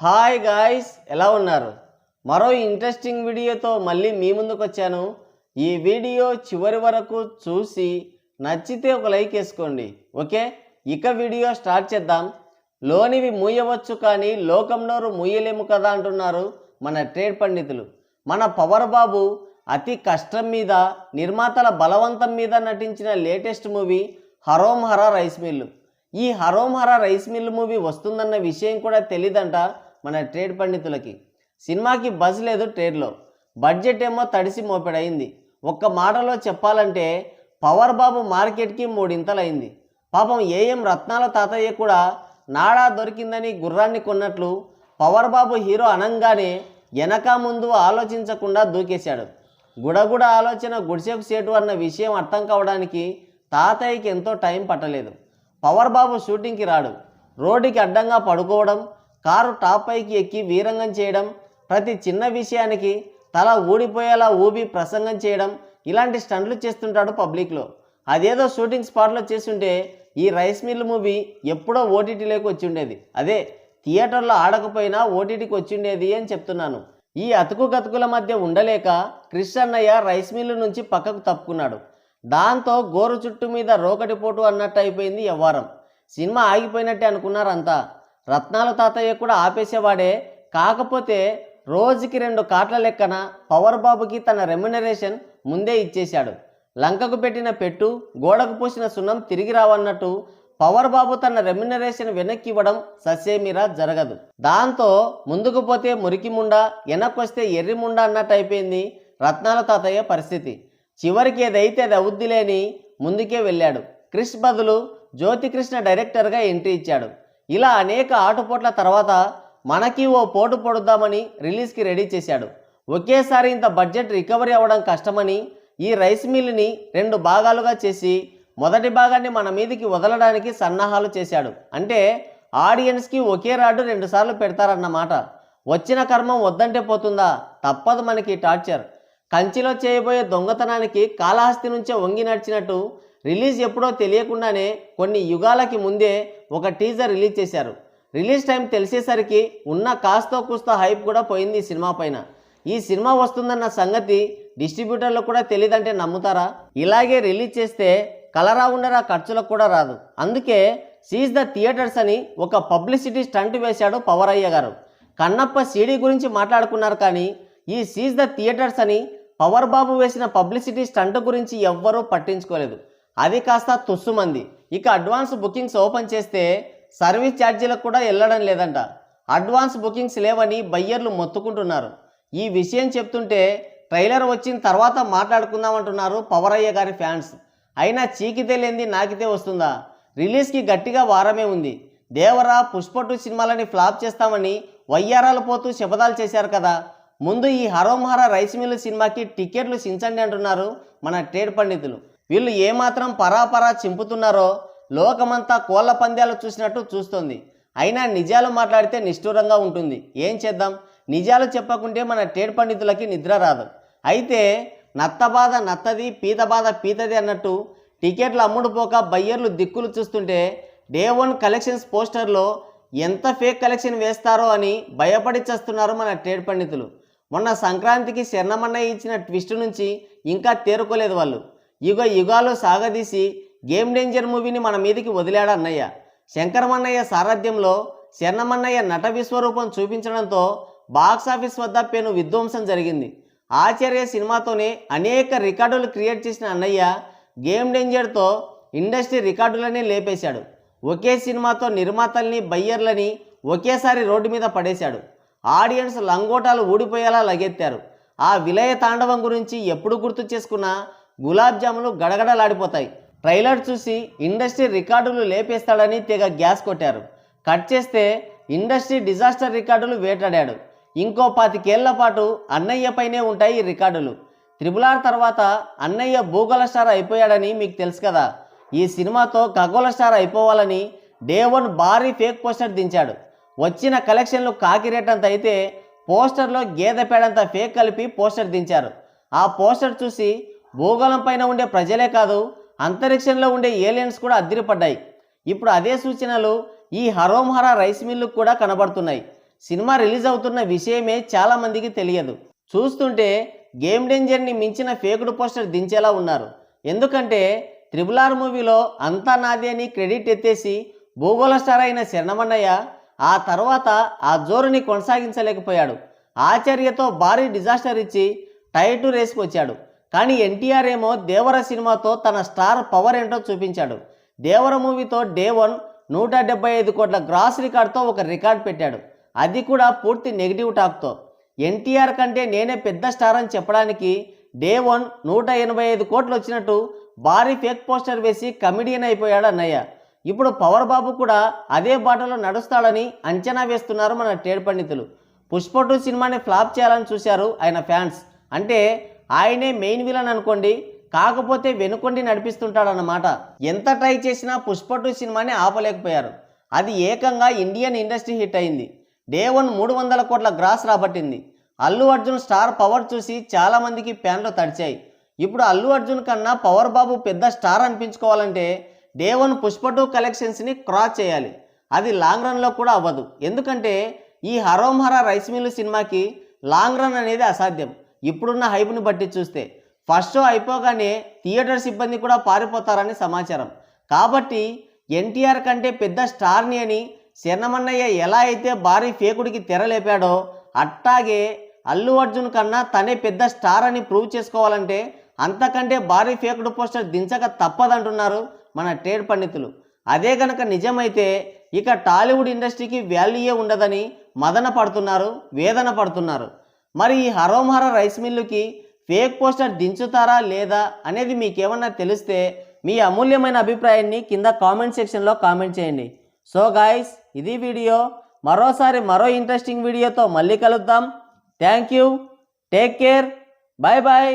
Hi guys, ఎలా ఉన్నారు? మరో ఇంట్రెస్టింగ్ వీడియోతో మళ్ళీ మీ ముందుకు వచ్చాను. ఈ వీడియో చివరి వరకు చూసి నచ్చితే ఒక లైక్ వేసుకోండి. ఓకే, ఇక వీడియో స్టార్ట్ చేద్దాం. లోనివి మూయవచ్చు కానీ లోకంలోరు మూయలేము కదా అంటున్నారు మన ట్రేడ్ పండితులు. మన పవర్ బాబు అతి కష్టం మీద నిర్మాతల బలవంతం మీద నటించిన లేటెస్ట్ మూవీ హరోం హరా రైస్ మిల్లు. ఈ హరోం హరా రైస్ మిల్లు మూవీ వస్తుందన్న విషయం కూడా తెలీదంట మన ట్రేడ్ పండితులకి. సినిమాకి బజ్ లేదు ట్రేడ్లో, బడ్జెట్ ఏమో తడిసి మోపెడైంది. ఒక్క మాటలో చెప్పాలంటే పవర్ బాబు మార్కెట్కి మూడింతలైంది. పాపం ఏఎం రత్నాల తాతయ్య కూడా నాడా దొరికిందని గుర్రాన్ని కొన్నట్లు పవర్ బాబు హీరో అనంగానే వెనక ముందు ఆలోచించకుండా దూకేశాడు. గుడగుడ ఆలోచన గుడిసెకు సేటు అన్న విషయం అర్థం కావడానికి తాతయ్యకి ఎంతో టైం పట్టలేదు. పవర్ బాబు షూటింగ్కి రాడు, రోడ్డుకి అడ్డంగా పడుకోవడం, కారు టాప్ పైకి ఎక్కి వీరంగం చేయడం, ప్రతి చిన్న విషయానికి తల ఊడిపోయేలా ఊబి ప్రసంగం చేయడం, ఇలాంటి స్టంట్లు చేస్తుంటాడు పబ్లిక్లో. అదేదో షూటింగ్ స్పాట్లో చేస్తుంటే ఈ రైస్ మిల్ మూవీ ఎప్పుడో ఓటీటీలోకి వచ్చి ఉండేది. అదే థియేటర్లో ఆడకపోయినా ఓటీటీకి వచ్చిండేది అని చెప్తున్నాను. ఈ అతుకు గతుకుల మధ్య ఉండలేక క్రిష్ అన్నయ్య రైస్ మిల్లు నుంచి పక్కకు తప్పుకున్నాడు. దాంతో గోరు చుట్టు మీద రోకటిపోటు అన్నట్టు అయిపోయింది వ్యవహారం. సినిమా ఆగిపోయినట్టే అనుకున్నారంతా. రత్నాల తాతయ్య కూడా ఆపేసేవాడే, కాకపోతే రోజుకి 2 కార్ల లెక్కన పవర్ బాబుకి తన రెమ్యునరేషన్ ముందే ఇచ్చేశాడు. లంకకు పెట్టిన పెట్టు, గోడకు పూసిన సున్నం తిరిగి రావన్నట్టు పవర్ బాబు తన రెమ్యునరేషన్ వెనక్కి ఇవ్వడం ససేమిరా జరగదు. దాంతో ముందుకు పోతే మురికి ముండా, వెనక్కొస్తే ఎర్రి ముండా అన్నట్టు అయిపోయింది రత్నాల తాతయ్య పరిస్థితి. చివరికి ఏదైతే అది అవుద్దిలేని ముందుకే వెళ్ళాడు. క్రిష్ బదులు జ్యోతికృష్ణ డైరెక్టర్గా ఎంట్రీ ఇచ్చాడు. ఇలా అనేక ఆటుపోట్ల తర్వాత మనకి ఓ పోటు పొడుద్దామని రిలీజ్కి రెడీ చేశాడు. ఒకేసారి ఇంత బడ్జెట్ రికవరీ అవ్వడం కష్టమని ఈ రైస్ మిల్ని 2 భాగాలుగా చేసి మొదటి భాగాన్ని మన మీదకి వదలడానికి సన్నాహాలు చేశాడు. అంటే ఆడియన్స్కి ఒకే రాడు 2 సార్లు పెడతారన్నమాట. వచ్చిన కర్మం వద్దంటే పోతుందా? తప్పదు మనకి టార్చర్. కంచిలో చేయబోయే దొంగతనానికి కాళహస్తి నుంచే వంగి నడిచినట్టు రిలీజ్ ఎప్పుడో తెలియకుండానే కొన్ని యుగాలకి ముందే ఒక టీజర్ రిలీజ్ చేశారు. రిలీజ్ టైం తెలిసేసరికి ఉన్న కాస్తో కూస్తో హైప్ కూడా పోయింది ఈ సినిమా పైన. ఈ సినిమా వస్తుందన్న సంగతి డిస్ట్రిబ్యూటర్లు కూడా తెలియదంటే నమ్ముతారా? ఇలాగే రిలీజ్ చేస్తే కలరా ఉండరా ఖర్చులకు కూడా రాదు. అందుకే సీజ్ ద థియేటర్స్ అని ఒక పబ్లిసిటీ స్టంట్ వేశాడు పవర్ అయ్య గారు. కన్నప్ప సీడీ గురించి మాట్లాడుకున్నారు కానీ ఈ సీజ్ ద థియేటర్స్ అని పవర్ బాబు వేసిన పబ్లిసిటీ స్టంట్ గురించి ఎవ్వరూ పట్టించుకోలేదు. అది కాస్త తుస్సుమంది. ఇక అడ్వాన్స్ బుకింగ్స్ ఓపెన్ చేస్తే సర్వీస్ ఛార్జీలకు కూడా వెళ్ళడం లేదంట. అడ్వాన్స్ బుకింగ్స్ లేవని బయ్యర్లు మొత్తుకుంటున్నారు. ఈ విషయం చెప్తుంటే ట్రైలర్ వచ్చిన తర్వాత మాట్లాడుకుందామంటున్నారు పవర్ అయ్య గారి ఫ్యాన్స్. అయినా చీకితే లేనిది నాకితే వస్తుందా? రిలీజ్కి గట్టిగా వారమే ఉంది. దేవరా, పుష్ప 2 సినిమాలని ఫ్లాప్ చేస్తామని వయ్యారాలు పోతూ శపథాలు చేశారు కదా. ముందు ఈ హరోం హరా రైస్ మిల్లు సినిమాకి టికెట్లు సించండి అంటున్నారు మన ట్రేడ్ పండితులు. వీళ్ళు ఏమాత్రం పరాపరా చింపుతున్నారో లోకమంతా కోళ్ల పందాలు చూసినట్టు చూస్తుంది. అయినా నిజాలు మాట్లాడితే నిష్ఠూరంగా ఉంటుంది. ఏం చేద్దాం, నిజాలు చెప్పకుంటే మన ట్రేడ్ పండితులకి నిద్ర రాదు. అయితే నత్త బాధ నత్తది, పీత బాధ పీతది అన్నట్టు టికెట్లు అమ్ముడుపోక బయ్యర్లు దిక్కులు చూస్తుంటే డే 1 కలెక్షన్స్ పోస్టర్లో ఎంత ఫేక్ కలెక్షన్ వేస్తారో అని భయపడి చేస్తున్నారు మన ట్రేడ్ పండితులు. మొన్న సంక్రాంతికి శరణమన్నయ్య ఇచ్చిన ట్విస్ట్ నుంచి ఇంకా తేరుకోలేదు వాళ్ళు. యుగాలు సాగదీసి గేమ్ డేంజర్ మూవీని మన మీదకి వదిలాడు అన్నయ్య. శంకరమన్నయ్య సారథ్యంలో శరణమన్నయ్య నట విశ్వరూపం చూపించడంతో బాక్సాఫీస్ వద్ద పెను విధ్వంసం జరిగింది. ఆచార్య సినిమాతోనే అనేక రికార్డులు క్రియేట్ చేసిన అన్నయ్య గేమ్ డేంజర్తో ఇండస్ట్రీ రికార్డులనే లేపేశాడు. ఒకే సినిమాతో నిర్మాతల్ని బయ్యర్లని ఒకేసారి రోడ్డు మీద పడేశాడు. ఆడియన్స్ లంగోటాలు ఊడిపోయేలా లగెత్తారు. ఆ విలయ తాండవం గురించి ఎప్పుడు గుర్తు చేసుకున్నా గులాబ్ జాములు గడగడలాడిపోతాయి. ట్రైలర్ చూసి ఇండస్ట్రీ రికార్డులు లేపేస్తాడని తెగ గ్యాస్ కొట్టారు. కట్ చేస్తే ఇండస్ట్రీ డిజాస్టర్ రికార్డులు వేటాడాడు. ఇంకో 25 ఏళ్ల పాటు అన్నయ్య పైనే ఉంటాయి ఈ రికార్డులు. RRR తర్వాత అన్నయ్య భూగోళ స్టార్ అయిపోయాడని మీకు తెలుసు కదా. ఈ సినిమాతో ఖగోళ స్టార్ అయిపోవాలని డే 1 భారీ ఫేక్ పోస్టర్ దించాడు. వచ్చిన కలెక్షన్లు కాకిరేటంత అయితే పోస్టర్లో గేదె పేడంత ఫేక్ కలిపి పోస్టర్ దించారు. ఆ పోస్టర్ చూసి భూగోళం పైన ఉండే ప్రజలే కాదు, అంతరిక్షంలో ఉండే ఏలియన్స్ కూడా అదిరిపడ్డాయి. ఇప్పుడు అదే సూచనలు ఈ హరోం హరా రైస్ మిల్లుకు కూడా కనబడుతున్నాయి. సినిమా రిలీజ్ అవుతున్న విషయమే చాలామందికి తెలియదు. చూస్తుంటే గేమ్ డేంజర్ని మించిన ఫేక్డ్ పోస్టర్ దించేలా ఉన్నారు. ఎందుకంటే RRR మూవీలో అంతా నాదే అని క్రెడిట్ ఎత్తేసి భూగోళ స్టార్ అయిన శరణమన్నయ్య ఆ తర్వాత ఆ జోరుని కొనసాగించలేకపోయాడు. ఆచార్యతో భారీ డిజాస్టర్ ఇచ్చి టైటు రేసుకు వచ్చాడు. కానీ ఎన్టీఆర్ ఏమో దేవర సినిమాతో తన స్టార్ పవర్ ఏంటో చూపించాడు. దేవర మూవీతో డే 1 175 కోట్ల గ్రాస్ రికార్డ్తో ఒక రికార్డ్ పెట్టాడు. అది కూడా పూర్తి నెగిటివ్ టాక్తో. ఎన్టీఆర్ కంటే నేనే పెద్ద స్టార్ అని చెప్పడానికి డే 1 185 కోట్లు వచ్చినట్టు భారీ ఫేక్ పోస్టర్ వేసి కమెడియన్ అయిపోయాడు అన్నయ్య. ఇప్పుడు పవర్ బాబు కూడా అదే బాటలో నడుస్తాడని అంచనా వేస్తున్నారు మన ట్రేడ్ పండితులు. పుష్ప 2 సినిమాని ఫ్లాప్ చేయాలని చూశారు ఆయన ఫ్యాన్స్. అంటే ఆయనే మెయిన్ విలన్ అనుకోండి, కాకపోతే వెనుకొండి నడిపిస్తుంటాడన్నమాట. ఎంత ట్రై చేసినా పుష్ప 2 సినిమాని ఆపలేకపోయారు. అది ఏకంగా ఇండియన్ ఇండస్ట్రీ హిట్ అయింది. డే 1 300 కోట్ల గ్రాస్ రాబట్టింది. అల్లు అర్జున్ స్టార్ పవర్ చూసి చాలామందికి ప్యాన్లు తడిచాయి. ఇప్పుడు అల్లు అర్జున్ కన్నా పవర్ బాబు పెద్ద స్టార్ అనిపించుకోవాలంటే డే 1 పుష్ప 2 కలెక్షన్స్ని క్రాస్ చేయాలి. అది లాంగ్ రన్లో కూడా అవ్వదు. ఎందుకంటే ఈ హరోం హరా రైస్ మిల్లు సినిమాకి లాంగ్ రన్ అనేది అసాధ్యం. ఇప్పుడున్న హైప్ని బట్టి చూస్తే ఫస్ట్ షో అయిపోగానే థియేటర్ సిబ్బంది కూడా పారిపోతారని సమాచారం. కాబట్టి ఎన్టీఆర్ కంటే పెద్ద స్టార్ని అని శరణమన్నయ్య ఎలా అయితే భారీ ఫేకుడికి తెరలేపాడో అట్టాగే అల్లు అర్జున్ కన్నా తనే పెద్ద స్టార్ అని ప్రూవ్ చేసుకోవాలంటే అంతకంటే భారీ ఫేకుడు పోస్టర్ దించక తప్పదంటున్నారు మన ట్రేడ్ పండితులు. అదే కనుక నిజమైతే ఇక టాలీవుడ్ ఇండస్ట్రీకి వాల్యూయే ఉండదని మదన పడుతున్నారు, వేదన పడుతున్నారు. మరి ఈ హరోం హరా రైస్ మిల్లుకి ఫేక్ పోస్టర్ దించుతారా లేదా అనేది మీకేమన్నా తెలిస్తే మీ అమూల్యమైన అభిప్రాయాన్ని కింద కామెంట్ సెక్షన్లో కామెంట్ చేయండి. సో గాయ్స్, ఇది వీడియో. మరోసారి మరో ఇంట్రెస్టింగ్ వీడియోతో మళ్ళీ కలుద్దాం. Thank you, take care, bye bye.